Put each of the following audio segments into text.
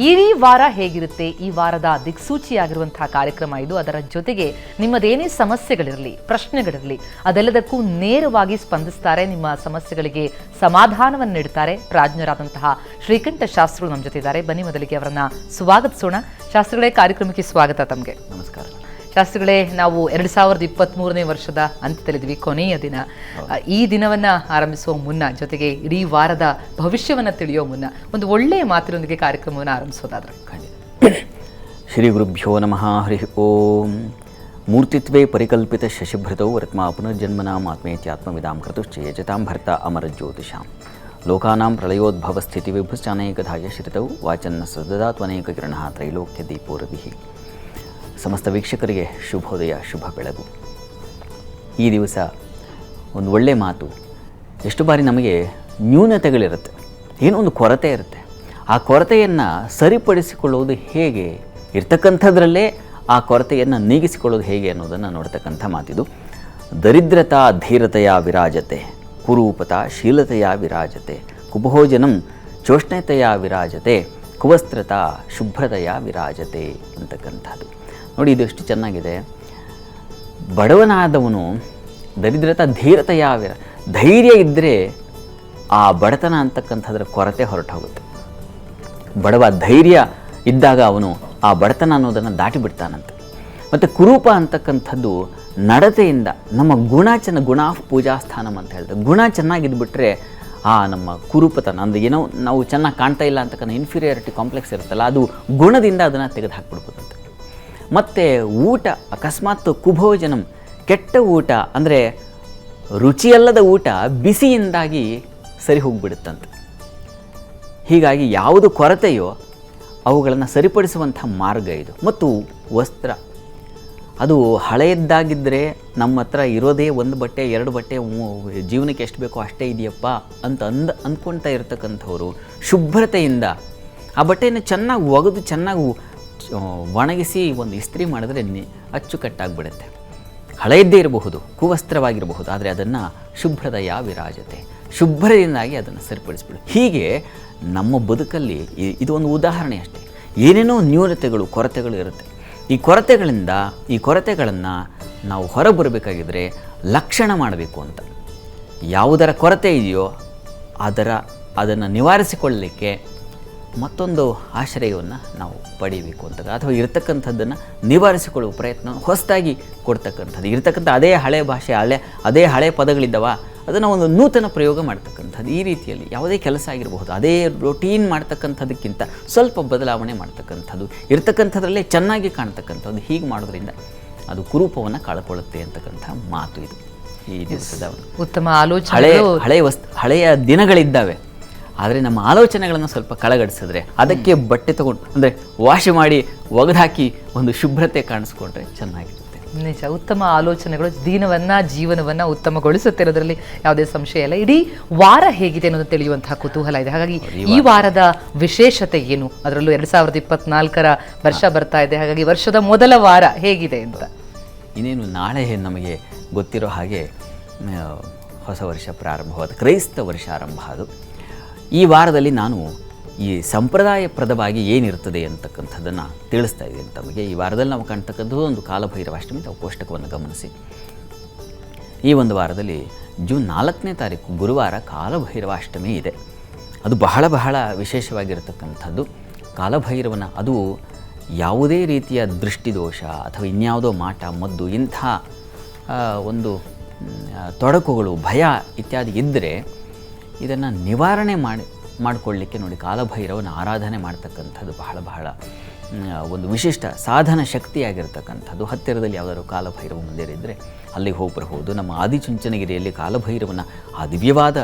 ಇಡೀ ವಾರ ಹೇಗಿರುತ್ತೆ, ಈ ವಾರದ ದಿಕ್ಸೂಚಿಯಾಗಿರುವಂತಹ ಕಾರ್ಯಕ್ರಮ ಇದು. ಅದರ ಜೊತೆಗೆ ನಿಮ್ಮದೇನೇ ಸಮಸ್ಯೆಗಳಿರಲಿ, ಪ್ರಶ್ನೆಗಳಿರಲಿ, ಅದೆಲ್ಲದಕ್ಕೂ ನೇರವಾಗಿ ಸ್ಪಂದಿಸ್ತಾರೆ. ನಿಮ್ಮ ಸಮಸ್ಯೆಗಳಿಗೆ ಸಮಾಧಾನವನ್ನು ನೀಡುತ್ತಾರೆ ಪ್ರಾಜ್ಞರಾದಂತಹ ಶ್ರೀಕಂಠ ಶಾಸ್ತ್ರಿಗಳು ನಮ್ಮ ಜೊತೆ ಇದ್ದಾರೆ. ಬನ್ನಿ ಮೊದಲಿಗೆ ಅವರನ್ನ ಸ್ವಾಗತಿಸೋಣ. ಶಾಸ್ತ್ರಿಗಳೇ, ಕಾರ್ಯಕ್ರಮಕ್ಕೆ ಸ್ವಾಗತ ತಮಗೆ. ನಮಸ್ಕಾರ ಶಾಸ್ತ್ರಿಗಳೇ, ನಾವು 2023ನೇ ವರ್ಷದ ಅಂತ್ಯದಲ್ಲಿದ್ವಿ, ಕೊನೆಯ ದಿನ. ಈ ದಿನವನ್ನ ಆರಂಭಿಸುವ ಮುನ್ನ, ಜೊತೆಗೆ ಇಡೀ ವಾರದ ಭವಿಷ್ಯವನ್ನ ತಿಳಿಯೋ ಮುನ್ನ ಒಂದು ಒಳ್ಳೆಯ ಮಾತಿನೊಂದಿಗೆ ಕಾರ್ಯಕ್ರಮವನ್ನು ಆರಂಭಿಸೋದಾದ್ರೆ. ಶ್ರೀ ಗುರುಭ್ಯೋ ನಮಃ. ಹರಿ ಓಂ. ಮೂರ್ತಿತ್ವೇ ಪರಿಕಲ್ಪಿತ ಶಶಿಭೃತೌ ರತ್ಮಾ ಪುನರ್ಜನ್ಮನಾಂ ಆತ್ಮೇತ್ಯಾತ್ಮವಿದಾಂ ಕೃತುಶ್ಚೇಯಜತಾಂ ಭರ್ತ ಅಮರಜ್ಯೋತಿಷಾಂ ಲೋಕಾನಾಂ ಪ್ರಳಯೋದ್ಭವ ಸ್ಥಿತಿ ವಿಭುಶ್ಚಾನೇಕಧಾಯ ಶ್ರಿತೌ ವಾಚನ್ನ ಸದದಾತ್ವನೇಕ ಕಿರಣಃ ತ್ರೈಲೋಕ್ಯ ದೀಪೋರವಿಃ. ಸಮಸ್ತ ವೀಕ್ಷಕರಿಗೆ ಶುಭೋದಯ, ಶುಭ ಬೆಳಗು. ಈ ದಿವಸ ಒಂದು ಒಳ್ಳೆಯ ಮಾತು. ಎಷ್ಟು ಬಾರಿ ನಮಗೆ ನ್ಯೂನತೆಗಳಿರುತ್ತೆ, ಏನೋ ಒಂದು ಕೊರತೆ ಇರುತ್ತೆ. ಆ ಕೊರತೆಯನ್ನು ಸರಿಪಡಿಸಿಕೊಳ್ಳುವುದು ಹೇಗೆ, ಇರ್ತಕ್ಕಂಥದ್ರಲ್ಲೇ ಆ ಕೊರತೆಯನ್ನು ನೀಗಿಸಿಕೊಳ್ಳೋದು ಹೇಗೆ ಅನ್ನೋದನ್ನು ನೋಡ್ತಕ್ಕಂಥ ಮಾತಿದು. ದರಿದ್ರತಾ ಧೀರತೆಯ ವಿರಾಜತೆ, ಕುರೂಪತ ಶೀಲತೆಯ ವಿರಾಜತೆ, ಕುಭೋಜನಂ ಚೋಷ್ಣತೆಯ ವಿರಾಜತೆ, ಕುವಸ್ತ್ರತ ಶುಭ್ರತೆಯ ವಿರಾಜತೆ ಅಂತಕ್ಕಂಥದ್ದು. ನೋಡಿ, ಇದು ಎಷ್ಟು ಚೆನ್ನಾಗಿದೆ. ಬಡವನಾದವನು ದರಿದ್ರತಾ ಧೀರತೆಯ ಧೈರ್ಯ ಇದ್ದರೆ ಆ ಬಡತನ ಅಂತಕ್ಕಂಥದ್ರ ಕೊರತೆ ಹೊರಟು ಹೋಗುತ್ತೆ. ಬಡವ ಧೈರ್ಯ ಇದ್ದಾಗ ಅವನು ಆ ಬಡತನ ಅನ್ನೋದನ್ನು ದಾಟಿ ಬಿಡ್ತಾನಂತೆ. ಮತ್ತು ಕುರೂಪ ಅಂತಕ್ಕಂಥದ್ದು ನಡತೆಯಿಂದ, ನಮ್ಮ ಗುಣ ಪೂಜಾ ಸ್ಥಾನಂ ಅಂತ ಹೇಳ್ತಾರೆ. ಗುಣ ಚೆನ್ನಾಗಿದ್ಬಿಟ್ರೆ ಆ ನಮ್ಮ ಕುರೂಪತನ ಅಂದರೆ ಏನೋ ನಾವು ಚೆನ್ನಾಗಿ ಕಾಣ್ತಾ ಇಲ್ಲ ಅಂತಕ್ಕಂಥ ಇನ್ಫೀರಿಯಾರಿಟಿ ಕಾಂಪ್ಲೆಕ್ಸ್ ಇರುತ್ತಲ್ಲ, ಅದು ಗುಣದಿಂದ ಅದನ್ನು ತೆಗೆದು ಹಾಕ್ಬಿಡ್ಬೋದಂತೆ. ಮತ್ತು ಊಟ, ಅಕಸ್ಮಾತ್ ಕುಭೋಜನಂ, ಕೆಟ್ಟ ಊಟ ಅಂದರೆ ರುಚಿಯಲ್ಲದ ಊಟ ಬಿಸಿಯಿಂದಾಗಿ ಸರಿ ಹೋಗಿಬಿಡುತ್ತಂತೆ. ಹೀಗಾಗಿ ಯಾವುದು ಕೊರತೆಯೋ ಅವುಗಳನ್ನು ಸರಿಪಡಿಸುವಂಥ ಮಾರ್ಗ ಇದು. ಮತ್ತು ವಸ್ತ್ರ, ಅದು ಹಳೆಯದ್ದಾಗಿದ್ದರೆ ನಮ್ಮ ಹತ್ರ ಇರೋದೇ ಒಂದು ಬಟ್ಟೆ, ಎರಡು ಬಟ್ಟೆ, ಜೀವನಕ್ಕೆ ಎಷ್ಟು ಬೇಕೋ ಅಷ್ಟೇ ಇದೆಯಪ್ಪ ಅಂತ ಅಂದ್ಕೊಳ್ತಾ ಇರತಕ್ಕಂಥವ್ರು ಶುಭ್ರತೆಯಿಂದ ಆ ಬಟ್ಟೆಯನ್ನು ಚೆನ್ನಾಗಿ ಒಗೆದು ಚೆನ್ನಾಗಿ ಒಣಗಿಸಿ ಒಂದು ಇಸ್ತ್ರಿ ಮಾಡಿದ್ರೆ ಅಚ್ಚುಕಟ್ಟಾಗಿಬಿಡುತ್ತೆ. ಹಳೆಯದ್ದೇ ಇರಬಹುದು, ಕುವಸ್ತ್ರವಾಗಿರಬಹುದು, ಆದರೆ ಅದನ್ನು ಶುಭ್ರತೆಯ ವಿರಾಜತೆ, ಶುಭ್ರದಿಂದಾಗಿ ಅದನ್ನು ಸರಿಪಡಿಸ್ಬಿಡು. ಹೀಗೆ ನಮ್ಮ ಬದುಕಲ್ಲಿ ಇದು ಒಂದು ಉದಾಹರಣೆ ಅಷ್ಟೇ. ಏನೇನೋ ನ್ಯೂನತೆಗಳು, ಕೊರತೆಗಳು ಇರುತ್ತೆ. ಈ ಕೊರತೆಗಳನ್ನು ನಾವು ಹೊರಬರಬೇಕಾಗಿದ್ದರೆ ಲಕ್ಷಣ ಮಾಡಬೇಕು ಅಂತ. ಯಾವುದರ ಕೊರತೆ ಇದೆಯೋ ಅದನ್ನು ನಿವಾರಿಸಿಕೊಳ್ಳಲಿಕ್ಕೆ ಮತ್ತೊಂದು ಆಶ್ರಯವನ್ನು ನಾವು ಪಡೀಬೇಕು ಅಂತ, ಅಥವಾ ಇರತಕ್ಕಂಥದ್ದನ್ನು ನಿವಾರಿಸಿಕೊಳ್ಳುವ ಪ್ರಯತ್ನ ಹೊಸದಾಗಿ ಕೊಡ್ತಕ್ಕಂಥದ್ದು. ಇರತಕ್ಕಂಥ ಅದೇ ಹಳೆ ಭಾಷೆ, ಅದೇ ಹಳೆ ಪದಗಳಿದ್ದಾವ, ಅದನ್ನು ಒಂದು ನೂತನ ಪ್ರಯೋಗ ಮಾಡ್ತಕ್ಕಂಥದ್ದು. ಈ ರೀತಿಯಲ್ಲಿ ಯಾವುದೇ ಕೆಲಸ ಆಗಿರಬಹುದು, ಅದೇ ರೊಟೀನ್ ಮಾಡ್ತಕ್ಕಂಥದ್ದಕ್ಕಿಂತ ಸ್ವಲ್ಪ ಬದಲಾವಣೆ ಮಾಡ್ತಕ್ಕಂಥದ್ದು, ಇರತಕ್ಕಂಥದ್ರಲ್ಲೇ ಚೆನ್ನಾಗಿ ಕಾಣ್ತಕ್ಕಂಥದ್ದು. ಹೀಗೆ ಮಾಡೋದ್ರಿಂದ ಅದು ಕುರೂಪವನ್ನು ಕಳ್ಕೊಳ್ಳುತ್ತೆ ಅಂತಕ್ಕಂಥ ಮಾತು ಇದು. ಈ ದಿವಸದ ಉತ್ತಮ ಆಲೋಚನೆ. ಹಳೆಯ ದಿನಗಳಿದ್ದಾವೆ, ಆದರೆ ನಮ್ಮ ಆಲೋಚನೆಗಳನ್ನು ಸ್ವಲ್ಪ ಕಳಗಡಿಸಿದ್ರೆ, ಅದಕ್ಕೆ ಬಟ್ಟೆ ತಗೊಂಡು ಅಂದರೆ ವಾಶ್ ಮಾಡಿ ಒಗೆದಾಕಿ ಒಂದು ಶುಭ್ರತೆ ಕಾಣಿಸ್ಕೊಂಡ್ರೆ ಚೆನ್ನಾಗಿರುತ್ತೆ. ನಿಜ, ಉತ್ತಮ ಆಲೋಚನೆಗಳು ಜೀವನವನ್ನ ಉತ್ತಮಗೊಳಿಸುತ್ತೆ ಅನ್ನೋದ್ರಲ್ಲಿ ಯಾವುದೇ ಸಂಶಯ ಇಲ್ಲ. ಇಡೀ ವಾರ ಹೇಗಿದೆ ಅನ್ನೋದು ತಿಳಿಯುವಂತಹ ಕುತೂಹಲ ಇದೆ. ಹಾಗಾಗಿ ಈ ವಾರದ ವಿಶೇಷತೆ ಏನು, ಅದರಲ್ಲೂ 2024ರ ವರ್ಷ ಬರ್ತಾ ಇದೆ. ಹಾಗಾಗಿ ವರ್ಷದ ಮೊದಲ ವಾರ ಹೇಗಿದೆ ಅಂತ. ಇನ್ನೇನು ನಾಳೆ ನಮಗೆ ಗೊತ್ತಿರೋ ಹಾಗೆ ಹೊಸ ವರ್ಷ ಪ್ರಾರಂಭವಾದ ಕ್ರೈಸ್ತ ವರ್ಷ ಆರಂಭ. ಅದು ಈ ವಾರದಲ್ಲಿ ನಾನು ಈ ಸಂಪ್ರದಾಯಪ್ರದವಾಗಿ ಏನಿರ್ತದೆ ಅಂತಕ್ಕಂಥದ್ದನ್ನು ತಿಳಿಸ್ತಾ ಇದ್ದೀನಿ ತಮಗೆ. ಈ ವಾರದಲ್ಲಿ ನಾವು ಕಾಣ್ತಕ್ಕಂಥದ್ದು ಒಂದು ಕಾಲಭೈರವಾಷ್ಟಮಿ. ತಾವು ಕೋಷ್ಟಕವನ್ನು ಗಮನಿಸಿ. ಈ ಒಂದು ವಾರದಲ್ಲಿ ಜೂನ್ 4ನೇ ತಾರೀಕು ಗುರುವಾರ ಕಾಲಭೈರವಾಷ್ಟಮಿ ಇದೆ. ಅದು ಬಹಳ ಬಹಳ ವಿಶೇಷವಾಗಿರತಕ್ಕಂಥದ್ದು. ಕಾಲಭೈರವನ ಅದು ಯಾವುದೇ ರೀತಿಯ ದೃಷ್ಟಿದೋಷ ಅಥವಾ ಇನ್ಯಾವುದೋ ಮಾಟ ಮದ್ದು ಇಂಥ ಒಂದು ತೊಡಕುಗಳು, ಭಯ ಇತ್ಯಾದಿ ಇದ್ದರೆ ಇದನ್ನು ನಿವಾರಣೆ ಮಾಡಿಕೊಳ್ಳಲಿಕ್ಕೆ ನೋಡಿ ಕಾಲಭೈರವನ ಆರಾಧನೆ ಮಾಡ್ತಕ್ಕಂಥದ್ದು ಬಹಳ ಬಹಳ ಒಂದು ವಿಶಿಷ್ಟ ಸಾಧನ ಶಕ್ತಿಯಾಗಿರ್ತಕ್ಕಂಥದ್ದು. ಹತ್ತಿರದಲ್ಲಿ ಯಾವುದಾದ್ರು ಕಾಲಭೈರವ ಮಂದಿರ ಇದ್ದರೆ ಅಲ್ಲಿಗೆ ಹೋಗಿ ಬರಬಹುದು. ನಮ್ಮ ಆದಿಚುಂಚನಗಿರಿಯಲ್ಲಿ ಕಾಲಭೈರವನ ಆ ದಿವ್ಯವಾದ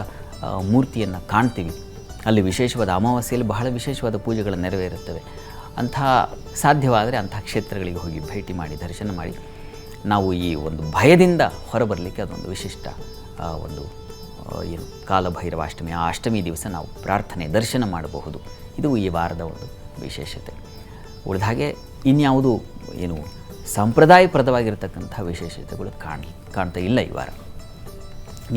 ಮೂರ್ತಿಯನ್ನು ಕಾಣ್ತೀವಿ. ಅಲ್ಲಿ ವಿಶೇಷವಾದ ಅಮಾವಾಸ್ಯೆಯಲ್ಲಿ ಬಹಳ ವಿಶೇಷವಾದ ಪೂಜೆಗಳು ನೆರವೇರುತ್ತವೆ. ಅಂಥ ಸಾಧ್ಯವಾದರೆ ಅಂಥ ಕ್ಷೇತ್ರಗಳಿಗೆ ಹೋಗಿ ಭೇಟಿ ಮಾಡಿ ದರ್ಶನ ಮಾಡಿ ನಾವು ಈ ಒಂದು ಭಯದಿಂದ ಹೊರಬರಲಿಕ್ಕೆ ಅದೊಂದು ವಿಶಿಷ್ಟ ಒಂದು ಏನು ಕಾಲಭೈರವಾಷ್ಟಮಿ, ಆ ಅಷ್ಟಮಿ ದಿವಸ ನಾವು ಪ್ರಾರ್ಥನೆ ದರ್ಶನ ಮಾಡಬಹುದು. ಇದು ಈ ವಾರದ ಒಂದು ವಿಶೇಷತೆ. ಉಳಿದ ಹಾಗೆ ಇನ್ಯಾವುದು ಏನು ಸಂಪ್ರದಾಯಪ್ರದವಾಗಿರ್ತಕ್ಕಂಥ ವಿಶೇಷತೆಗಳು ಕಾಣ್ತಾ ಇಲ್ಲ ಈ ವಾರ.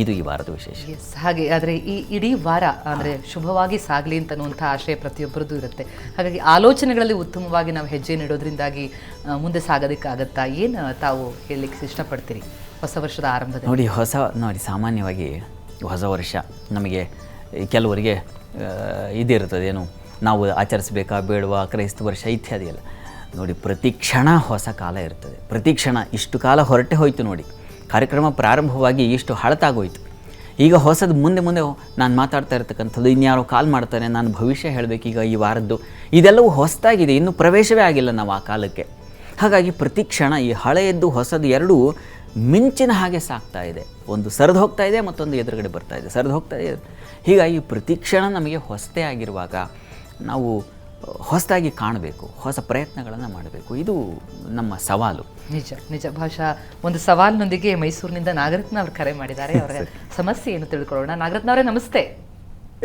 ಇದು ಈ ವಾರದ ವಿಶೇಷ. ಎಸ್, ಹಾಗೆ ಆದರೆ ಈ ಇಡೀ ವಾರ ಅಂದರೆ ಶುಭವಾಗಿ ಸಾಗಲಿ ಅಂತನ್ನುವಂಥ ಆಶಯ ಪ್ರತಿಯೊಬ್ಬರದ್ದು ಇರುತ್ತೆ. ಹಾಗಾಗಿ ಆಲೋಚನೆಗಳಲ್ಲಿ ಉತ್ತಮವಾಗಿ ನಾವು ಹೆಜ್ಜೆ ನೀಡೋದ್ರಿಂದಾಗಿ ಮುಂದೆ ಸಾಗೋದಕ್ಕಾಗತ್ತಾ? ಏನು ತಾವು ಹೇಳಲಿಕ್ಕೆ ಇಷ್ಟಪಡ್ತೀರಿ ಹೊಸ ವರ್ಷದ ಆರಂಭದಲ್ಲಿ? ನೋಡಿ ಸಾಮಾನ್ಯವಾಗಿ ಹೊಸ ವರ್ಷ ನಮಗೆ ಕೆಲವರಿಗೆ ಇದಿರ್ತದೆ, ಏನು ನಾವು ಆಚರಿಸಬೇಕಾ ಬೇಡವಾ, ಕ್ರೈಸ್ತ ವರ್ಷ ಇತ್ಯಾದಿ ಎಲ್ಲ. ನೋಡಿ, ಪ್ರತಿ ಕ್ಷಣ ಹೊಸ ಕಾಲ ಇರ್ತದೆ. ಪ್ರತಿ ಕ್ಷಣ ಇಷ್ಟು ಕಾಲ ಹೊರಟೆ ಹೋಯಿತು ನೋಡಿ, ಕಾರ್ಯಕ್ರಮ ಪ್ರಾರಂಭವಾಗಿ ಇಷ್ಟು ಹಳತಾಗೋಯ್ತು. ಈಗ ಹೊಸದು ಮುಂದೆ ಮುಂದೆ ನಾನು ಮಾತಾಡ್ತಾ ಇರ್ತಕ್ಕಂಥದ್ದು, ಇನ್ಯಾರೋ ಕಾಲ್ ಮಾಡ್ತಾರೆ, ನಾನು ಭವಿಷ್ಯ ಹೇಳಬೇಕೀಗ ಈ ವಾರದ್ದು, ಇದೆಲ್ಲವೂ ಹೊಸದಾಗಿದೆ, ಇನ್ನೂ ಪ್ರವೇಶವೇ ಆಗಿಲ್ಲ ನಾವು ಆ ಕಾಲಕ್ಕೆ. ಹಾಗಾಗಿ ಪ್ರತಿ ಕ್ಷಣ ಈ ಹಳೆಯದ್ದು ಹೊಸದು ಎರಡೂ ಮಿಂಚಿನ ಹಾಗೆ ಸಾಗ್ತಾ ಇದೆ. ಒಂದು ಸರಿದು ಹೋಗ್ತಾ ಇದೆ, ಮತ್ತೊಂದು ಎದುರುಗಡೆ ಬರ್ತಾ ಇದೆ, ಸರಿದು ಹೋಗ್ತಾ ಇದೆ. ಹೀಗಾಗಿ ಪ್ರತಿ ಕ್ಷಣ ನಮಗೆ ಹೊಸದೇ ಆಗಿರುವಾಗ ನಾವು ಹೊಸದಾಗಿ ಕಾಣಬೇಕು, ಹೊಸ ಪ್ರಯತ್ನಗಳನ್ನು ಮಾಡಬೇಕು. ಇದು ನಮ್ಮ ಸವಾಲು. ನಿಜ ನಿಜ. ಭಾಷಾ ಒಂದು ಸವಾಲಿನೊಂದಿಗೆ ಮೈಸೂರಿನಿಂದ ನಾಗರತ್ನ ಅವರು ಕರೆ ಮಾಡಿದ್ದಾರೆ. ಅವರ ಸಮಸ್ಯೆ ಏನು ತಿಳ್ಕೊಳ್ಳೋಣ. ನಾಗರತ್ನ ಅವರೇ ನಮಸ್ತೆ.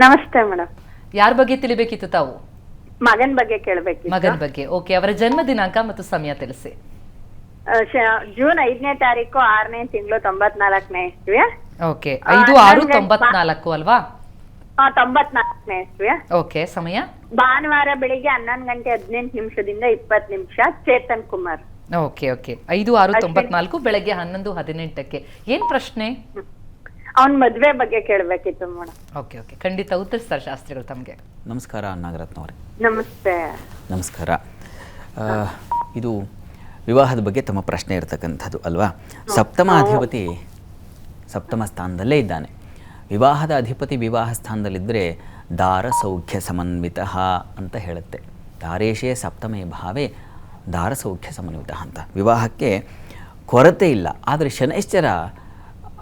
ನಮಸ್ತೆ ಮೇಡಮ್. ಯಾರ ಬಗ್ಗೆ ತಿಳಿಬೇಕಿತ್ತು ತಾವು? ಮಗನ್ ಬಗ್ಗೆ ಕೇಳಬೇಕಿತ್ತು. ಮಗನ ಬಗ್ಗೆ. ಓಕೆ, ಅವರ ಜನ್ಮ ದಿನಾಂಕ ಮತ್ತು ಸಮಯ ತಿಳಿಸಿ. ಜೂನ್ 5ನೇ ತಾರೀಕು 6ನೇ ತಿಂಗಳು 94ನೇ ಇಸ್ವಿ. ಓಕೆ, 5/6/94 ಅಲ್ವಾ? 94ನೇ ಇಸ್ವಿ. ಓಕೆ, ಸಮಯ? ಭಾನುವಾರ ಬೆಳಿಗ್ಗೆ 11 ಗಂಟೆ 18 ನಿಮಿಷದಿಂದ 20 ನಿಮಿಷ. ಚೇತನ್ ಕುಮಾರ್. ಓಕೆ ಓಕೆ, 5/6/94 ಬೆಳಗ್ಗೆ 11:18ಕ್ಕೆ. ಏನ್ ಪ್ರಶ್ನೆ? ಅವನ್ ಮದ್ವೆ ಬಗ್ಗೆ ಕೇಳಬೇಕಿತ್ತು ಮೇಡಮ್. ಓಕೆ ಓಕೆ, ಖಂಡಿತ ಉತ್ತರಿಸ್ತಾರೆ ಶಾಸ್ತ್ರಿಗಳು ತಮಗೆ. ನಮಸ್ಕಾರ ನಾಗರತ್ನ ಅವರೇ. ನಮಸ್ತೆ. ನಮಸ್ಕಾರ. ಇದು ವಿವಾಹದ ಬಗ್ಗೆ ತಮ್ಮ ಪ್ರಶ್ನೆ ಇರತಕ್ಕಂಥದ್ದು ಅಲ್ವಾ? ಸಪ್ತಮಾಧಿಪತಿ ಸಪ್ತಮ ಸ್ಥಾನದಲ್ಲೇ ಇದ್ದಾನೆ. ವಿವಾಹದ ಅಧಿಪತಿ ವಿವಾಹ ಸ್ಥಾನದಲ್ಲಿದ್ದರೆ ದಾರ ಸೌಖ್ಯ ಸಮನ್ವಿತ ಅಂತ ಹೇಳುತ್ತೆ. ದಾರೇಶೇ ಸಪ್ತಮೇ ಭಾವೇ ದಾರ ಸೌಖ್ಯ ಸಮನ್ವಿತ ಅಂತ. ವಿವಾಹಕ್ಕೆ ಕೊರತೆ ಇಲ್ಲ. ಆದರೆ ಶನೈಶ್ಚರ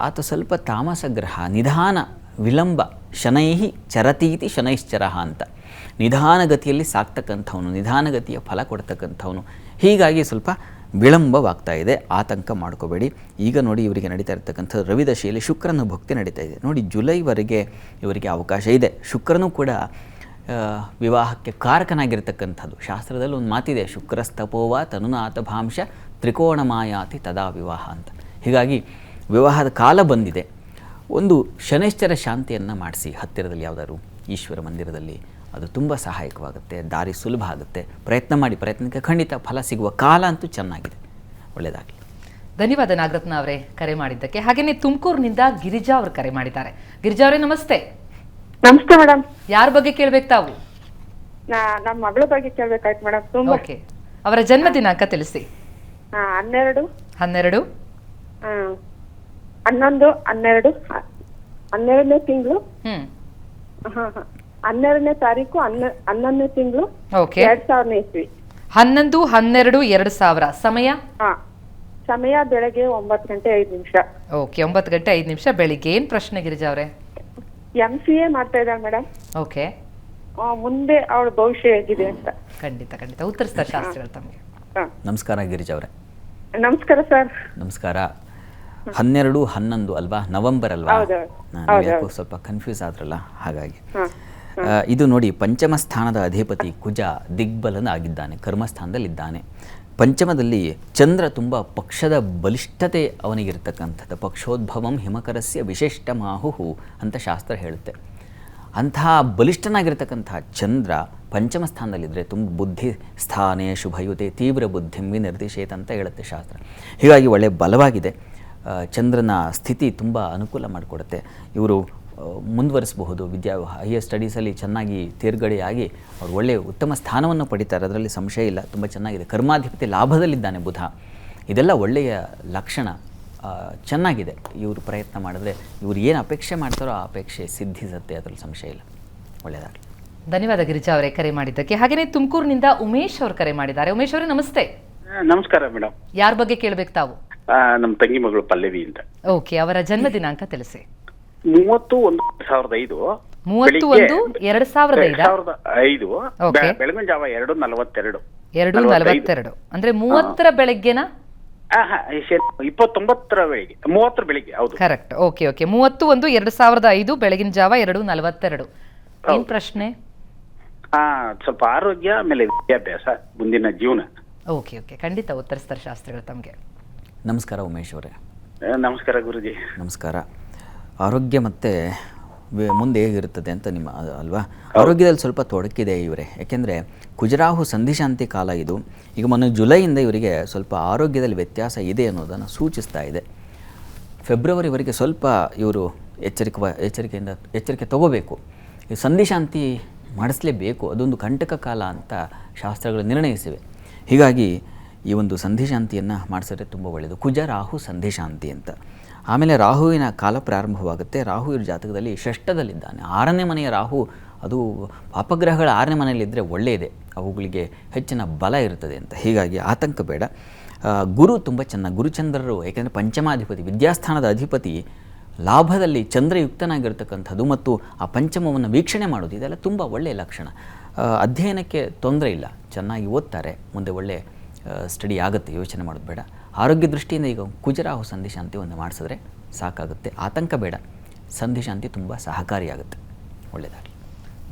ಆತ ಸ್ವಲ್ಪ ತಾಮಸ ಗ್ರಹ, ನಿಧಾನ ವಿಳಂಬ. ಶನೈಹಿ ಚರತೀತಿ ಶನೈಶ್ಚರ ಅಂತ. ನಿಧಾನಗತಿಯಲ್ಲಿ ಸಾಕ್ತಕ್ಕಂಥವನು, ನಿಧಾನಗತಿಯ ಫಲ ಕೊಡ್ತಕ್ಕಂಥವನು. ಹೀಗಾಗಿ ಸ್ವಲ್ಪ ವಿಳಂಬವಾಗ್ತಾ ಇದೆ, ಆತಂಕ ಮಾಡ್ಕೋಬೇಡಿ. ಈಗ ನೋಡಿ, ಇವರಿಗೆ ನಡೀತಾ ಇರ್ತಕ್ಕಂಥ ರವಿದಶೆಯಲ್ಲಿ ಶುಕ್ರನ ಭಕ್ತಿ ನಡೀತಾ ಇದೆ ನೋಡಿ. ಜುಲೈವರೆಗೆ ಇವರಿಗೆ ಅವಕಾಶ ಇದೆ. ಶುಕ್ರನೂ ಕೂಡ ವಿವಾಹಕ್ಕೆ ಕಾರಕನಾಗಿರ್ತಕ್ಕಂಥದ್ದು. ಶಾಸ್ತ್ರದಲ್ಲಿ ಒಂದು ಮಾತಿದೆ, ಶುಕ್ರಸ್ತಪೋವ ತನುನಾಥ ಭಾಂಶ ತ್ರಿಕೋಣ ಮಾಯಾತಿ ತದಾ ವಿವಾಹ ಅಂತ. ಹೀಗಾಗಿ ವಿವಾಹದ ಕಾಲ ಬಂದಿದೆ. ಒಂದು ಶನೈಶ್ಚರ ಶಾಂತಿಯನ್ನು ಮಾಡಿಸಿ ಹತ್ತಿರದಲ್ಲಿ ಯಾವುದಾದ್ರು ಈಶ್ವರ ಮಂದಿರದಲ್ಲಿ, ಅದು ತುಂಬ ಸಹಾಯಕವಾಗುತ್ತೆ. ದಾರಿ ಸುಲಭ ಆಗುತ್ತೆ. ಪ್ರಯತ್ನ ಮಾಡಿ, ಪ್ರಯತ್ನಕ್ಕೆ ಖಂಡಿತ ಫಲ ಸಿಗುವ ಕಾಲ ಅಂತೂ ಚೆನ್ನಾಗಿದೆ. ಒಳ್ಳೆಯದಾಗಲಿ. ಧನ್ಯವಾದ ನಾಗರತ್ನ ಅವರೇ ಕರೆ ಮಾಡಿದ್ದಕ್ಕೆ. ಹಾಗೆಯೇ ತುಮಕೂರಿನಿಂದ ಗಿರಿಜಾ ಅವರು ಕರೆ ಮಾಡಿದ್ದಾರೆ. ಗಿರಿಜಾ ಅವರೇ ನಮಸ್ತೆ. ನಮಸ್ತೆ ಮೇಡಮ್. ಯಾರ ಬಗ್ಗೆ ಕೇಳ್ಬೇಕು ತಾವು? ನಮ್ಮ ಮಗಳ ಬಗ್ಗೆ ಕೇಳ್ಬೇಕಾಯ್ತು ಮೇಡಮ್. ಓಕೆ, ಅವರ ಜನ್ಮ ದಿನಾಂಕ ತಿಳಿಸಿ. 12 12 11 12 12ನೇ ತಿಂಗಳು. 12ನೇ ತಾರೀಕು 11ನೇ ತಿಂಗಳು. ಓಕೆ, 2000ನೇ ಇಸ್ವಿ. 11/12/2000. ಸಮಯ? ಸಮಯ ಬೆಳಗ್ಗೆ 9 ಗಂಟೆ 5 ನಿಮಿಷ. ಓಕೆ, 9 ಗಂಟೆ 5 ನಿಮಿಷ ಬೆಳಿಗ್ಗೆ. ಏನ್ ಪ್ರಶ್ನೆ ಗಿರಿಜಾ ಅವರೇ? MCA ಮಾಡ್ತಾ ಇದ್ದಾಳೆ ಮೇಡಮ್. ಓಕೆ, ಮುಂದೆ ಅವಳ ಭವಿಷ್ಯ ಹೇಗಿದೆ ಅಂತ. ಖಂಡಿತ ಖಂಡಿತ ಉತ್ತರಿಸ್ತಾರೆ ಶಾಸ್ತ್ರಿಗಳು ತಮಗೆ. ನಮಸ್ಕಾರ ಗಿರಿಜಾ ಅವರೇ. ನಮಸ್ಕಾರ ಸರ್. ನಮಸ್ಕಾರ. 12 11 ಅಲ್ವಾ? ನವೆಂಬರ್ ಅಲ್ವಾ? ಯಾಕೋ ಸ್ವಲ್ಪ ಕನ್ಫ್ಯೂಸ್ ಆದ್ರಲ್ಲ, ಹಾಗಾಗಿ. ಇದು ನೋಡಿ, ಪಂಚಮ ಸ್ಥಾನದ ಅಧಿಪತಿ ಕುಜ ದಿಗ್ಬಲನಾಗಿದ್ದಾನೆ, ಕರ್ಮಸ್ಥಾನದಲ್ಲಿದ್ದಾನೆ. ಪಂಚಮದಲ್ಲಿ ಚಂದ್ರ ತುಂಬ ಪಕ್ಷದ ಬಲಿಷ್ಠತೆ ಅವನಿಗಿರ್ತಕ್ಕಂಥದ್ದು. ಪಕ್ಷೋದ್ಭವಂ ಹಿಮಕರಸ್ಯ ವಿಶಿಷ್ಟ ಮಾಹುಹು ಅಂತ ಶಾಸ್ತ್ರ ಹೇಳುತ್ತೆ. ಅಂತಹ ಬಲಿಷ್ಠನಾಗಿರ್ತಕ್ಕಂಥ ಚಂದ್ರ ಪಂಚಮ ಸ್ಥಾನದಲ್ಲಿದ್ದರೆ ತುಂಬ ಬುದ್ಧಿ ಸ್ಥಾನೇ ಶುಭಯುತೆ ತೀವ್ರ ಬುದ್ಧಿಂ ವಿನಿರ್ದಿಶೇತ್ ಅಂತ ಹೇಳುತ್ತೆ ಶಾಸ್ತ್ರ. ಹೀಗಾಗಿ ಒಳ್ಳೆಯ ಬಲವಾಗಿದೆ. ಚಂದ್ರನ ಸ್ಥಿತಿ ತುಂಬ ಅನುಕೂಲ ಮಾಡಿಕೊಡುತ್ತೆ. ಇವರು ಮುಂದುವರಿಸಬಹುದು. ಹೈಯರ್ ಸ್ಟಡೀಸಲ್ಲಿ ಚೆನ್ನಾಗಿ ತೇರ್ಗಡೆಯಾಗಿ ಅವರು ಒಳ್ಳೆಯ ಉತ್ತಮ ಸ್ಥಾನವನ್ನು ಪಡಿತಾರೆ, ಅದರಲ್ಲಿ ಸಂಶಯ ಇಲ್ಲ. ತುಂಬ ಚೆನ್ನಾಗಿದೆ. ಕರ್ಮಾಧಿಪತಿ ಲಾಭದಲ್ಲಿದ್ದಾನೆ ಬುಧ. ಇದೆಲ್ಲ ಒಳ್ಳೆಯ ಲಕ್ಷಣ, ಚೆನ್ನಾಗಿದೆ. ಇವರು ಪ್ರಯತ್ನ ಮಾಡಿದ್ರೆ ಇವರು ಏನು ಅಪೇಕ್ಷೆ ಮಾಡ್ತಾರೋ ಆ ಅಪೇಕ್ಷೆ ಸಿದ್ಧಿಸುತ್ತೆ, ಅದರಲ್ಲಿ ಸಂಶಯ ಇಲ್ಲ. ಒಳ್ಳೆಯದಾಗಲಿ. ಧನ್ಯವಾದ ಗಿರಿಜಾ ಅವರೇ ಕರೆ ಮಾಡಿದ್ದಕ್ಕೆ. ಹಾಗೆಯೇ ತುಮಕೂರಿನಿಂದ ಉಮೇಶ್ ಅವರು ಕರೆ ಮಾಡಿದ್ದಾರೆ. ಉಮೇಶ್ ಅವರೇ ನಮಸ್ತೆ. ನಮಸ್ಕಾರ ಮೇಡಮ್. ಯಾರ ಬಗ್ಗೆ ಕೇಳಬೇಕು ತಾವು? ನಮ್ಮ ತಂಗಿ ಮಗಳು ಪಲ್ಲವಿ ಅಂತ. ಓಕೆ, ಅವರ ಜನ್ಮ ದಿನಾಂಕ ತಿಳಿಸಿ. 30/1/2005. 30/1/2005. ಬೆಳಗಿನ ಜಾವ 2:42. 2:42 ಅಂದ್ರೆ 30ರ ಬೆಳಗ್ಗೆನಾ? 29ರ ಬೆಳಿಗ್ಗೆ, 30ರ ಬೆಳಿಗ್ಗೆ. ಹೌದು, ಕರೆಕ್ಟ್. ಓಕೆ ಓಕೆ, 30/1/2005 ಬೆಳಗಿನ ಜಾವ 2:42. ಏನ್ ಪ್ರಶ್ನೆ? ಸ್ವಲ್ಪ ಆರೋಗ್ಯ, ಆಮೇಲೆ ವಿದ್ಯಾಭ್ಯಾಸ, ಮುಂದಿನ ಜೀವನ. ಓಕೆ ಓಕೆ, ಖಂಡಿತ ಉತ್ತರಿಸ್ತಾರೆ ಶಾಸ್ತ್ರಿಗಳು ತಮಗೆ. ನಮಸ್ಕಾರ ಉಮೇಶ್ ಅವರೇ. ನಮಸ್ಕಾರ ಗುರುಜಿ. ನಮಸ್ಕಾರ. ಆರೋಗ್ಯ ಮತ್ತು ಮುಂದೆ ಹೇಗಿರುತ್ತದೆ ಅಂತ ನಿಮ್ಮ ಅಲ್ವಾ? ಆರೋಗ್ಯದಲ್ಲಿ ಸ್ವಲ್ಪ ತೊಡಕಿದೆ ಇವರೇ, ಯಾಕೆಂದರೆ ಕುಜರಾಹು ಸಂಧಿಶಾಂತಿ ಕಾಲ ಇದು. ಈಗ ಮೊನ್ನೆ ಜುಲೈಯಿಂದ ಇವರಿಗೆ ಸ್ವಲ್ಪ ಆರೋಗ್ಯದಲ್ಲಿ ವ್ಯತ್ಯಾಸ ಇದೆ ಅನ್ನೋದನ್ನು ಸೂಚಿಸ್ತಾ ಇದೆ. ಫೆಬ್ರವರಿವರೆಗೆ ಸ್ವಲ್ಪ ಇವರು ಎಚ್ಚರಿಕೆ ತಗೋಬೇಕು. ಈ ಸಂಧಿಶಾಂತಿ ಮಾಡಿಸಲೇಬೇಕು, ಅದೊಂದು ಕಂಟಕ ಕಾಲ ಅಂತ ಶಾಸ್ತ್ರಗಳು ನಿರ್ಣಯಿಸಿವೆ. ಹೀಗಾಗಿ ಈ ಒಂದು ಸಂಧಿಶಾಂತಿಯನ್ನು ಮಾಡಿಸಿದ್ರೆ ತುಂಬ ಒಳ್ಳೆಯದು. ಕುಜ ರಾಹು ಸಂಧಿಶಾಂತಿ ಅಂತ. ಆಮೇಲೆ ರಾಹುವಿನ ಕಾಲ ಪ್ರಾರಂಭವಾಗುತ್ತೆ. ರಾಹು ಇವ್ರ ಜಾತಕದಲ್ಲಿ ಷಷ್ಠದಲ್ಲಿದ್ದಾನೆ. 6ನೇ ಮನೆಯ ರಾಹು, ಅದು ಪಾಪಗ್ರಹಗಳ 6ನೇ ಮನೆಯಲ್ಲಿದ್ದರೆ ಒಳ್ಳೆಯದೇ, ಅವುಗಳಿಗೆ ಹೆಚ್ಚಿನ ಬಲ ಇರ್ತದೆ ಅಂತ. ಹೀಗಾಗಿ ಆತಂಕ ಬೇಡ. ಗುರು ತುಂಬ ಚೆನ್ನಾಗಿ, ಗುರುಚಂದ್ರರು, ಏಕೆಂದರೆ ಪಂಚಮಾಧಿಪತಿ, ವಿದ್ಯಾಸ್ಥಾನದ ಅಧಿಪತಿ, ಲಾಭದಲ್ಲಿ ಚಂದ್ರಯುಕ್ತನಾಗಿರ್ತಕ್ಕಂಥದ್ದು ಮತ್ತು ಆ ಪಂಚಮವನ್ನು ವೀಕ್ಷಣೆ ಮಾಡೋದು, ಇದೆಲ್ಲ ತುಂಬ ಒಳ್ಳೆಯ ಲಕ್ಷಣ. ಅಧ್ಯಯನಕ್ಕೆ ತೊಂದರೆ ಇಲ್ಲ, ಚೆನ್ನಾಗಿ ಓದ್ತಾರೆ, ಮುಂದೆ ಒಳ್ಳೆ ಸ್ಟಡಿ ಆಗುತ್ತೆ, ಯೋಚನೆ ಮಾಡೋದು ಬೇಡ. ಆರೋಗ್ಯ ದೃಷ್ಟಿಯಿಂದ ಈಗ ಕುಜರಾಹು ಸಂಧಿಶಾಂತಿ ಒಂದು ಮಾಡಿಸಿದ್ರೆ ಸಾಕಾಗುತ್ತೆ, ಆತಂಕ ಬೇಡ. ಸಂಧಿಶಾಂತಿ ತುಂಬ ಸಹಕಾರಿಯಾಗುತ್ತೆ. ಒಳ್ಳೆಯದಾಗಲಿ.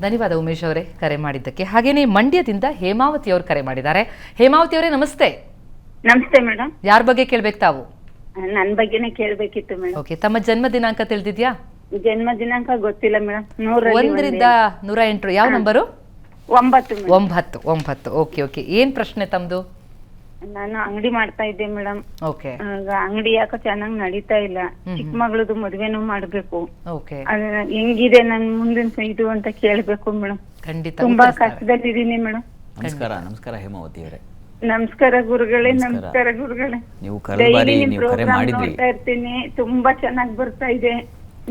ಧನ್ಯವಾದ ಉಮೇಶ್ ಅವರೇ ಕರೆ ಮಾಡಿದ್ದಕ್ಕೆ. ಹಾಗೇನೇ ಮಂಡ್ಯದಿಂದ ಹೇಮಾವತಿ ಅವರು ಕರೆ ಮಾಡಿದ್ದಾರೆ. ಹೇಮಾವತಿ ಅವರೇ ನಮಸ್ತೆ. ನಮಸ್ತೆ ಮೇಡಮ್. ಯಾರ ಬಗ್ಗೆ ಕೇಳ್ಬೇಕು ತಾವು? ನನ್ ಬಗ್ಗೆನೇ ಕೇಳ್ಬೇಕಿತ್ತು ಮೇಡಮ್. ಓಕೆ, ತಮ್ಮ ಜನ್ಮ ದಿನಾಂಕ ತಿಳಿದಿದ್ಯಾ? ಜನ್ಮ ದಿನಾಂಕ ಗೊತ್ತಿಲ್ಲ ಮೇಡಮ್. 1ರಿಂದ 108. ಯಾವ ನಂಬರು? 9 ಮೇಡಮ್. 9. ಓಕೆ. ಏನ್ ಪ್ರಶ್ನೆ ತಮ್ದು? ನಾನು ಅಂಗಡಿ ಮಾಡ್ತಾ ಇದ್ದೆ ಮೇಡಮ್. ಓಕೆ. ಅಂಗಡಿ ಯಾಕೋ ಚೆನ್ನಾಗ್ ನಡೀತಾ ಇಲ್ಲ. ಚಿಕ್ಕ ಮಗಳದು ಮದ್ವೆನೂ ಮಾಡ್ಬೇಕು. ಓಕೆ. ಹೆಂಗಿದೆ ನನ್ ಮುಂದಿನ ಇದು ಅಂತ ಕೇಳ್ಬೇಕು ಮೇಡಮ್. ಖಂಡಿತ. ತುಂಬಾ ಕಷ್ಟದಲ್ಲಿದ್ದೀನಿ ಮೇಡಮ್. ನಮಸ್ಕಾರ ಹೇಮಾವತಿ ಅವರೇ. ನಮಸ್ಕಾರ ಗುರುಗಳೇ. ನಮಸ್ಕಾರ ಗುರುಗಳೇ. ನೀವು ನೀವು ಕರೆ ಮಾಡಿದ್ರಿ. ನೋಡ್ತಾ ಇರ್ತೀನಿ, ತುಂಬಾ ಚೆನ್ನಾಗ್ ಬರ್ತಾ ಇದೆ.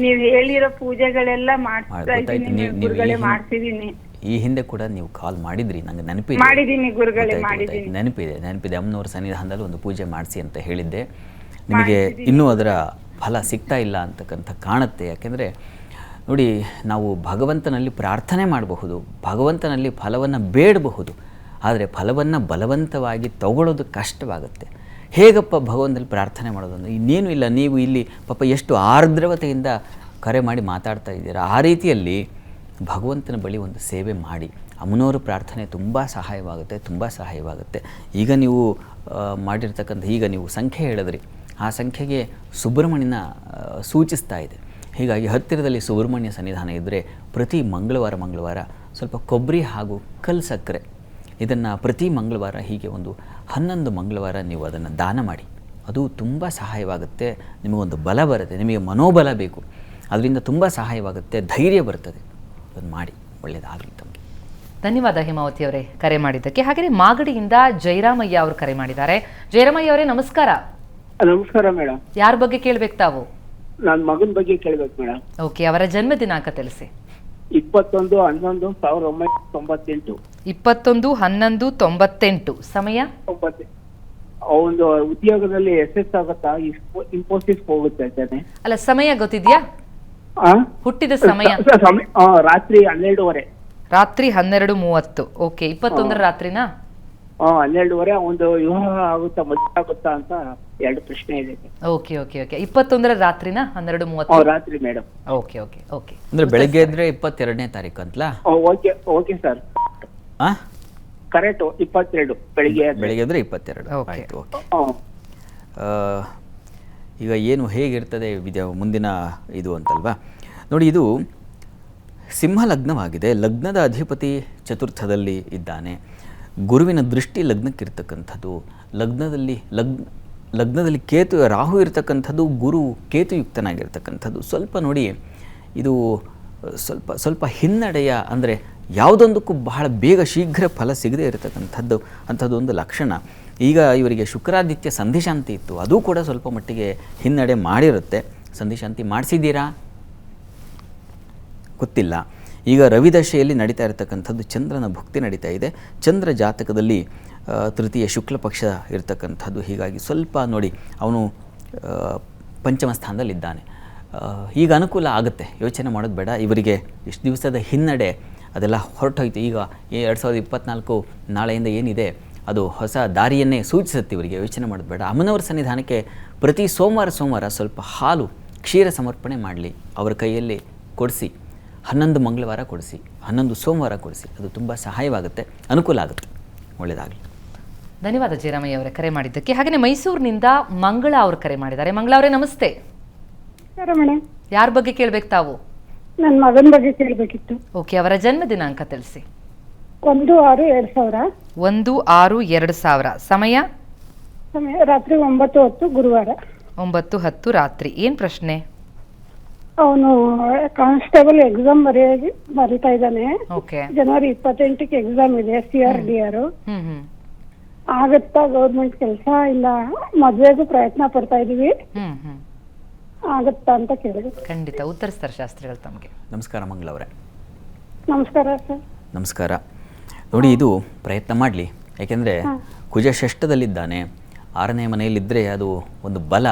ನೀವ್ ಹೇಳಿರೋ ಪೂಜೆಗಳೆಲ್ಲ ಮಾಡ್ತಾ ಇದ್ದೀನಿ ಗುರುಗಳೇ, ಮಾಡ್ತಿದೀನಿ. ಈ ಹಿಂದೆ ಕೂಡ ನೀವು ಕಾಲ್ ಮಾಡಿದ್ರಿ, ನಂಗೆ ನೆನಪಿದೆ. ಮಾಡಿದ್ದೀನಿ ಗುರುಗಳೇ, ಮಾಡಿದ್ದೀನಿ. ನೆನಪಿದೆ. ಅಮ್ಮನವರ ಸನ್ನಿಧಾನದಲ್ಲಿ ಒಂದು ಪೂಜೆ ಮಾಡಿಸಿ ಅಂತ ಹೇಳಿದ್ದೆ. ನಿಮಗೆ ಇನ್ನೂ ಅದರ ಫಲ ಸಿಗ್ತಾ ಇಲ್ಲ ಅಂತಕ್ಕಂಥ ಕಾಣುತ್ತೆ. ಯಾಕೆಂದರೆ ನೋಡಿ, ನಾವು ಭಗವಂತನಲ್ಲಿ ಪ್ರಾರ್ಥನೆ ಮಾಡಬಹುದು, ಭಗವಂತನಲ್ಲಿ ಫಲವನ್ನು ಬೇಡಬಹುದು, ಆದರೆ ಫಲವನ್ನು ಬಲವಂತವಾಗಿ ತಗೊಳ್ಳೋದು ಕಷ್ಟವಾಗುತ್ತೆ. ಹೇಗಪ್ಪ ಭಗವಂತನಲ್ಲಿ ಪ್ರಾರ್ಥನೆ ಮಾಡೋದು ಅಂದರೆ ಇನ್ನೇನು ಇಲ್ಲ. ನೀವು ಇಲ್ಲಿ ಪಾಪ ಎಷ್ಟು ಆರ್ದ್ರವತೆಯಿಂದ ಕರೆ ಮಾಡಿ ಮಾತಾಡ್ತಾ ಇದ್ದೀರಾ. ಆ ರೀತಿಯಲ್ಲಿ ಭಗವಂತನ ಬಳಿ ಒಂದು ಸೇವೆ ಮಾಡಿ. ಅಮ್ಮನವರ ಪ್ರಾರ್ಥನೆ ತುಂಬ ಸಹಾಯವಾಗುತ್ತೆ. ಈಗ ನೀವು ಮಾಡಿರ್ತಕ್ಕಂಥ, ಈಗ ನೀವು ಸಂಖ್ಯೆ ಹೇಳಿದ್ರಿ, ಆ ಸಂಖ್ಯೆಗೆ ಸುಬ್ರಹ್ಮಣ್ಯನ ಸೂಚಿಸ್ತಾ ಇದೆ. ಹೀಗಾಗಿ ಹತ್ತಿರದಲ್ಲಿ ಸುಬ್ರಹ್ಮಣ್ಯ ಸನ್ನಿಧಾನ ಇದ್ದರೆ ಪ್ರತಿ ಮಂಗಳವಾರ ಸ್ವಲ್ಪ ಕೊಬ್ಬರಿ ಹಾಗೂ ಕಲ್ಲು ಸಕ್ಕರೆ, ಇದನ್ನು ಪ್ರತಿ ಮಂಗಳವಾರ ಹೀಗೆ ಒಂದು 11 ಮಂಗಳವಾರ ನೀವು ಅದನ್ನು ದಾನ ಮಾಡಿ. ಅದು ತುಂಬ ಸಹಾಯವಾಗುತ್ತೆ. ನಿಮಗೊಂದು ಬಲ ಬರುತ್ತೆ, ನಿಮಗೆ ಮನೋಬಲ ಬೇಕು, ಅದರಿಂದ ತುಂಬ ಸಹಾಯವಾಗುತ್ತೆ, ಧೈರ್ಯ ಬರ್ತದೆ. ಅದನ್ನು ಮಾಡಿ, ಒಳ್ಳೆಯದಾಗಲಿ ತಮಗೆ. ಧನ್ಯವಾದ ಹೇಮಾವತಿ ಅವರೇ ಕರೆ ಮಾಡಿದ್ದಕ್ಕೆ. ಹಾಗೆಯೇ ಮಾಗಡಿಯಿಂದ ಜಯರಾಮಯ್ಯ ಅವರು ಕರೆ ಮಾಡಿದ್ದಾರೆ. ಜಯರಾಮಯ್ಯ ಅವರೇ ನಮಸ್ಕಾರ. ನಮಸ್ಕಾರ ಮೇಡಮ್. ಯಾರ ಬಗ್ಗೆ ಕೇಳ್ಬೇಕು ತಾವು? ನನ್ನ ಮಗನ ಬಗ್ಗೆ ಕೇಳ್ಬೇಕು ಮೇಡಮ್. ಓಕೆ, ಅವರ ಜನ್ಮ ದಿನಾಂಕ ತಿಳಿಸಿ. 21/11/1998. 21/11/98. ಸಮಯ? ಒಂದು ಉದ್ಯೋಗದಲ್ಲಿ SS ಆಗುತ್ತಾ? ಇನ್ಫೋಸಿಸ್ ಹೋಗುತ್ತೆ ತಾನೆ? ಅಲ್ಲ, ಸಮಯ ಗೊತ್ತಿದ್ಯಾ? ಹುಟ್ಟಿದ ಸಮಯ? ರಾತ್ರಿ 12:30. ರಾತ್ರಿ 12:30. ಓಕೆ. 21 ರಾತ್ರಿನಾ? 12:30. ಒಂದು ವಿವಾಹ ಆಗುತ್ತಾ, ಮದುವೆ ಆಗುತ್ತಾ ಅಂತ 2 ಪ್ರಶ್ನೆ ಇದೆ. ಓಕೆ. 21 ರಾತ್ರಿನಾ? 12:30 ರಾತ್ರಿ ಮೇಡಮ್. ಓಕೆ. ಅಂದರೆ ಬೆಳಗ್ಗೆ ಇದ್ರೆ 22ನೇ ತಾರೀಕು ಅಂತಲಾ? Okay sir, correct. 22 ಬೆಳಿಗ್ಗೆ ಇದ್ರೆ 22. ಆಯ್ತು, ಓಕೆ. ಈಗ ಏನು ಹೇಗಿರ್ತದೆ ಮುಂದಿನ ಇದು ಅಂತಲ್ವಾ ನೋಡಿ. ಇದು ಸಿಂಹ ಲಗ್ನವಾಗಿದೆ. ಲಗ್ನದ ಅಧಿಪತಿ ಚತುರ್ಥದಲ್ಲಿ ಇದ್ದಾನೆ. ಗುರುವಿನ ದೃಷ್ಟಿ ಲಗ್ನಕ್ಕಿರ್ತಕ್ಕಂಥದ್ದು. ಲಗ್ನದಲ್ಲಿ ರಾಹು ಇರತಕ್ಕಂಥದ್ದು, ಗುರು ಕೇತುಯುಕ್ತನಾಗಿರ್ತಕ್ಕಂಥದ್ದು. ಸ್ವಲ್ಪ ನೋಡಿ, ಇದು ಸ್ವಲ್ಪ ಹಿನ್ನಡೆಯ, ಅಂದರೆ ಯಾವುದೊಂದಕ್ಕೂ ಬಹಳ ಬೇಗ ಶೀಘ್ರ ಫಲ ಸಿಗದೇ ಇರತಕ್ಕಂಥದ್ದು ಅಂಥದ್ದೊಂದು ಲಕ್ಷಣ. ಈಗ ಇವರಿಗೆ ಶುಕ್ರಾದಿತ್ಯ ಸಂಧಿಶಾಂತಿ ಇತ್ತು, ಅದು ಕೂಡ ಸ್ವಲ್ಪ ಮಟ್ಟಿಗೆ ಹಿನ್ನಡೆ ಮಾಡಿರುತ್ತೆ. ಸಂಧಿಶಾಂತಿ ಮಾಡಿಸಿದ್ದೀರಾ ಗೊತ್ತಿಲ್ಲ. ಈಗ ರವಿದಶೆಯಲ್ಲಿ ನಡೀತಾ ಇರತಕ್ಕಂಥದ್ದು, ಚಂದ್ರನ ಭುಕ್ತಿ ನಡೀತಾ ಇದೆ. ಚಂದ್ರ ಜಾತಕದಲ್ಲಿ ತೃತೀಯ ಶುಕ್ಲ ಪಕ್ಷ ಇರತಕ್ಕಂಥದ್ದು. ಹೀಗಾಗಿ ಸ್ವಲ್ಪ ನೋಡಿ, ಅವನು ಪಂಚಮ ಸ್ಥಾನದಲ್ಲಿದ್ದಾನೆ. ಈಗ ಅನುಕೂಲ ಆಗುತ್ತೆ, ಯೋಚನೆ ಮಾಡೋದು ಬೇಡ. ಇವರಿಗೆ ಇಷ್ಟು ದಿವಸದ ಹಿನ್ನಡೆ ಅದೆಲ್ಲ ಹೊರಟೋಯ್ತು. ಈಗ 2024 ನಾಳೆಯಿಂದ ಏನಿದೆ ಅದು ಹೊಸ ದಾರಿಯನ್ನೇ ಸೂಚಿಸುತ್ತೆ. ಇವರಿಗೆ ಯೋಚನೆ ಮಾಡೋದು ಬೇಡ. ಅಮ್ಮನವರ ಸನ್ನಿಧಾನಕ್ಕೆ ಪ್ರತಿ ಸೋಮವಾರ ಸ್ವಲ್ಪ ಹಾಲು, ಕ್ಷೀರ ಸಮರ್ಪಣೆ ಮಾಡಲಿ. ಅವರ ಕೈಯಲ್ಲಿ ಕೊಡಿಸಿ. 11 ಮಂಗಳವಾರ ಕೊಡಿಸಿ, 11 ಸೋಮವಾರ ಕೊಡಿಸಿ. ಅದು ತುಂಬ ಸಹಾಯವಾಗುತ್ತೆ, ಅನುಕೂಲ ಆಗುತ್ತೆ. ಒಳ್ಳೆಯದಾಗಲಿ. ಧನ್ಯವಾದ ಜಯರಾಮಯ್ಯ ಅವರೇ ಕರೆ ಮಾಡಿದ್ದಕ್ಕೆ. ಹಾಗೆಯೇ ಮೈಸೂರಿನಿಂದ ಮಂಗಳ ಅವರು ಕರೆ ಮಾಡಿದ್ದಾರೆ. ಮಂಗಳ ಅವರೇ ನಮಸ್ತೆ. ಯಾರ ಬಗ್ಗೆ ಕೇಳ್ಬೇಕು ತಾವು? ನನ್ನ ಮಗನ ಬಗ್ಗೆ ಕೇಳಬೇಕಿತ್ತು. ಓಕೆ, ಅವರ ಜನ್ಮ ದಿನಾಂಕ ತಿಳಿಸಿ. 1/6/2000. 1/6/2000. ಸಮಯ ರಾತ್ರಿ 9:10 ಗುರುವಾರ. 9:10 ರಾತ್ರಿ. ಏನ್ ಪ್ರಶ್ನೆ? ಅವನು ಕಾನ್ಸ್ಟೇಬಲ್ ಎಕ್ಸಾಮ್ ಬರೀತಾ ಇದ್ದಾನೆ. ಓಕೆ. ಜನವರಿ 28ಕ್ಕೆ ಎಕ್ಸಾಮ್ ಇದೆ, CRDR. ಹ್ಮ್. ಆಗತ್ತಾ ಗೌರ್ಮೆಂಟ್ ಕೆಲಸ? ಇಲ್ಲ ಮದ್ವೆಗೂ ಪ್ರಯತ್ನ ಪಡ್ತಾ ಇದೀವಿ, ಹ್ಮ್. ಆಗತ್ತಾ ಅಂತ ಕೇಳಿದ್ರು. ಖಂಡಿತ ಉತ್ತರಿಸ್ತಾರೆ ಶಾಸ್ತ್ರಿಗಳು ತಮಗೆ. ನಮಸ್ಕಾರ ಮಂಗಳವರೇ. ನಮಸ್ಕಾರ ಸರ್. ನಮಸ್ಕಾರ. ನೋಡಿ, ಇದು ಪ್ರಯತ್ನ ಮಾಡಲಿ. ಯಾಕೆಂದರೆ ಕುಜ ಷಷ್ಠದಲ್ಲಿದ್ದಾನೆ, 6ನೇ ಮನೆಯಲ್ಲಿದ್ದರೆ ಅದು ಒಂದು ಬಲ.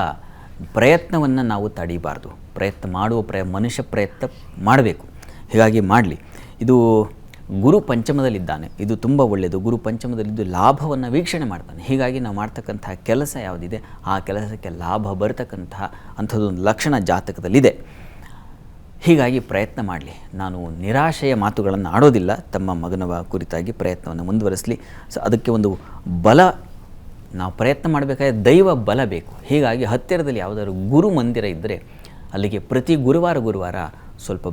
ಪ್ರಯತ್ನವನ್ನು ನಾವು ತಡೀಬಾರ್ದು. ಪ್ರಯತ್ನ ಮಾಡುವ ಮನುಷ್ಯ ಪ್ರಯತ್ನ ಮಾಡಬೇಕು. ಹೀಗಾಗಿ ಮಾಡಲಿ. ಇದು ಗುರು ಪಂಚಮದಲ್ಲಿದ್ದಾನೆ, ಇದು ತುಂಬ ಒಳ್ಳೆಯದು. ಗುರು ಪಂಚಮದಲ್ಲಿದ್ದು ಲಾಭವನ್ನು ವೀಕ್ಷಣೆ ಮಾಡ್ತಾನೆ. ಹೀಗಾಗಿ ನಾವು ಮಾಡ್ತಕ್ಕಂತಹ ಕೆಲಸ ಯಾವುದಿದೆ ಆ ಕೆಲಸಕ್ಕೆ ಲಾಭ ಬರತಕ್ಕಂತಹ ಅಂಥದ್ದೊಂದು ಲಕ್ಷಣ ಜಾತಕದಲ್ಲಿದೆ. ಹೀಗಾಗಿ ಪ್ರಯತ್ನ ಮಾಡಲಿ. ನಾನು ನಿರಾಶೆಯ ಮಾತುಗಳನ್ನು ಆಡೋದಿಲ್ಲ. ತಮ್ಮ ಮಗನ ಕುರಿತಾಗಿ ಪ್ರಯತ್ನವನ್ನು ಮುಂದುವರಿಸಲಿ. ಸೊ ಅದಕ್ಕೆ ಒಂದು ಬಲ, ನಾವು ಪ್ರಯತ್ನ ಮಾಡಬೇಕಾದ್ರೆ ದೈವ ಬಲ ಬೇಕು. ಹೀಗಾಗಿ ಹತ್ತಿರದಲ್ಲಿ ಯಾವುದಾದ್ರು ಗುರು ಮಂದಿರ ಇದ್ದರೆ ಅಲ್ಲಿಗೆ ಪ್ರತಿ ಗುರುವಾರ ಸ್ವಲ್ಪ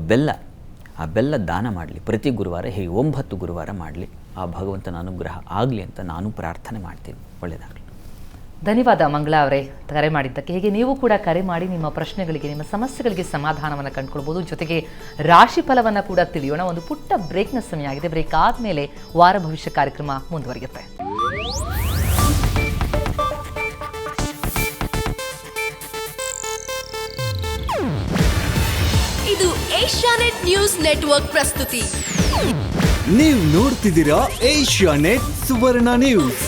ಆ ಬೆಲ್ಲ ದಾನ ಮಾಡಲಿ. ಪ್ರತಿ ಗುರುವಾರ ಹೀಗೆ 9 ಗುರುವಾರ ಮಾಡಲಿ. ಆ ಭಗವಂತನ ಅನುಗ್ರಹ ಆಗಲಿ ಅಂತ ನಾನು ಪ್ರಾರ್ಥನೆ ಮಾಡ್ತೀನಿ. ಒಳ್ಳೆಯದಾಗಲಿ. ಧನ್ಯವಾದ ಮಂಗಳಾ ಅವರೇ ಕರೆ ಮಾಡಿದ್ದಕ್ಕೆ. ಹೀಗೆ ನೀವು ಕೂಡ ಕರೆ ಮಾಡಿ ನಿಮ್ಮ ಪ್ರಶ್ನೆಗಳಿಗೆ, ನಿಮ್ಮ ಸಮಸ್ಯೆಗಳಿಗೆ ಸಮಾಧಾನವನ್ನು ಕಂಡುಕೊಳ್ಬೋದು. ಜೊತೆಗೆ ರಾಶಿ ಫಲವನ್ನು ಕೂಡ ತಿಳಿಯೋಣ. ಒಂದು ಪುಟ್ಟ ಬ್ರೇಕ್ನ ಸಮಯ ಆಗಿದೆ. ಬ್ರೇಕ್ ಆದಮೇಲೆ ವಾರ ಭವಿಷ್ಯ ಕಾರ್ಯಕ್ರಮ ಮುಂದುವರಿಯುತ್ತೆ. ಇದು ಏಷ್ಯಾನೆಟ್ ನ್ಯೂಸ್ ನೆಟ್ವರ್ಕ್ ಪ್ರಸ್ತುತಿ. ನೀವು ನೋಡ್ತಿದ್ದೀರಾ ಏಷ್ಯಾನೆಟ್ ಸುವರ್ಣ ನ್ಯೂಸ್.